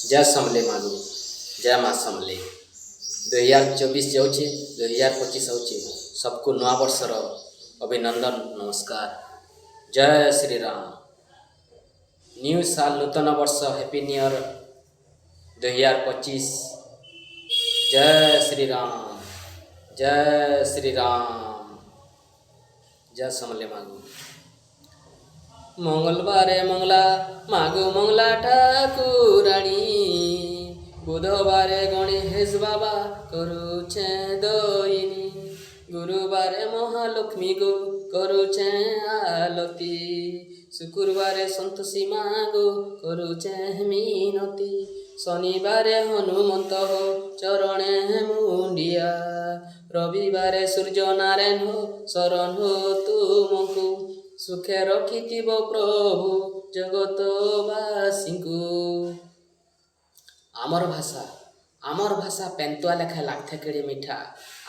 जय समले मागु जय माँ समले 2024 जाऊे 2025 आउे सबको नवा वर्षर अभिनंदन नमस्कार। जय श्री राम। न्यू साल नूतन वर्ष हैप्पी न्यू ईयर 2025। जय श्री राम जय श्री राम। जय समले मागु। मंगलवारे मंगला मागु मंगला ठाकुराणी, बुधवारे गणेश बाबा करुछे दईनी, गुरुवारे महालक्ष्मी गो करुछे आलती, शुक्रवारे संतोषी मागो करुछे मिनती, शनिवारे हनुमंत हो चरणे मुंडिया, रविवारे सूर्य नारायण हो शरण हो तुमको, सुखे रखिथिब प्रभु जगतवासी को। आमर भाषा पेंतुआ लेखा लागथे केड़े मीठा,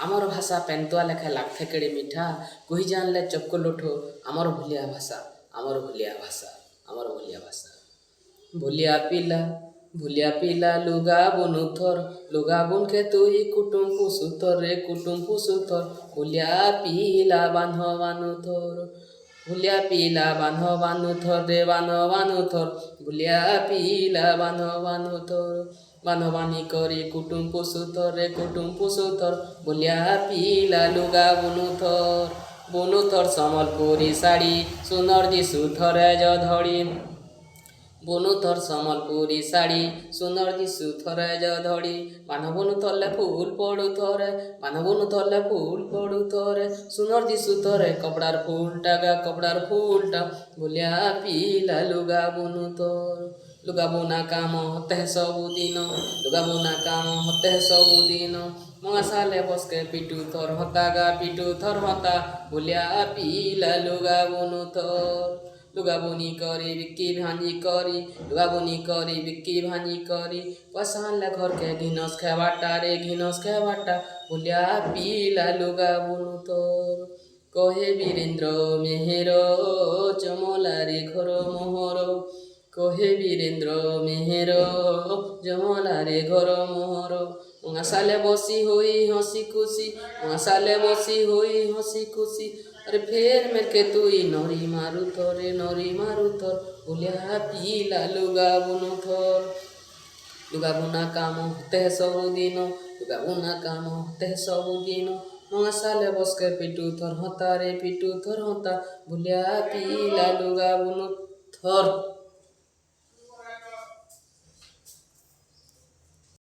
आमर भाषा पेंतुआ लेखा लागथे केड़े मीठा, कही जानले चक्को लोठो आमर भूलिया भाषा, आमर भूलिया भाषा, आमर भूलिया भाषा। भूलिया पिला लुगा बुनुथर, लुगा बुन के तुई कुटुम पुसुथर रे कुटुम पुसुथर, भूलिया पिला बान्ह बानुथर, भूलिया पिला बान्ह बानुथर रे बान्ह बानुथर, भूलिया पिला बान्ह बानुथर, बान्ह बानी करी कुटुम पुसुथर रे कुटुम पुसुथर, भूलिया पिला लुगा बुनुथर, बुनुथर सम्बलपुरी साड़ी सुनर दिसुथर ज धड़ी, बुनुथर सम्बलपुरी साड़ी सुनर दिसुथर ज धड़ी, बान्ह बुनुथरले फूल पड़ुथर, बान्ह बुनुथरले फूल पड़ुथर, सुनर दिसुथर कपड़ार फूलटा गा कपड़ार फूलटा, भूलिया पिला लुगा बुनुथर, लुगा बुना काम हते सबुदिन, लुगा बुना काम हते सबुदिन, मंगासाले बसके पिटुथर हता गा पिटुथर हता, भूलिया पिला लुगा बुनुथर, लुगा बुनी करी बिक्की भांजी करी, लुगा बुनी करी बिक्की भांजी करी, पैसा आनले घर के घिनस खेबाटा रे घिनस खेबाटा, भूलिया पिला लुगा बुनुथर, कहे वीरेंद्र मेहेर जमला रे घर मोहर, कहे वीरेंद्र मेहेर जमला रे घर मोहर, मंगासाले बसी होई हसी खुशी, मंगासाले बसी होई हसी खुशी, अरे फेर मेर के तुई नरी मारुथर रे नरी मारुथर, भूलिया पिला लुगा बुनुथर, लुगा बुना काम हते सबुदिन, लुगा बुना काम हते सबुदिन, मंगासाले बसके पिटुथर हता रे पिटुथर हता, भूलिया पिला लुगा बुनुथर।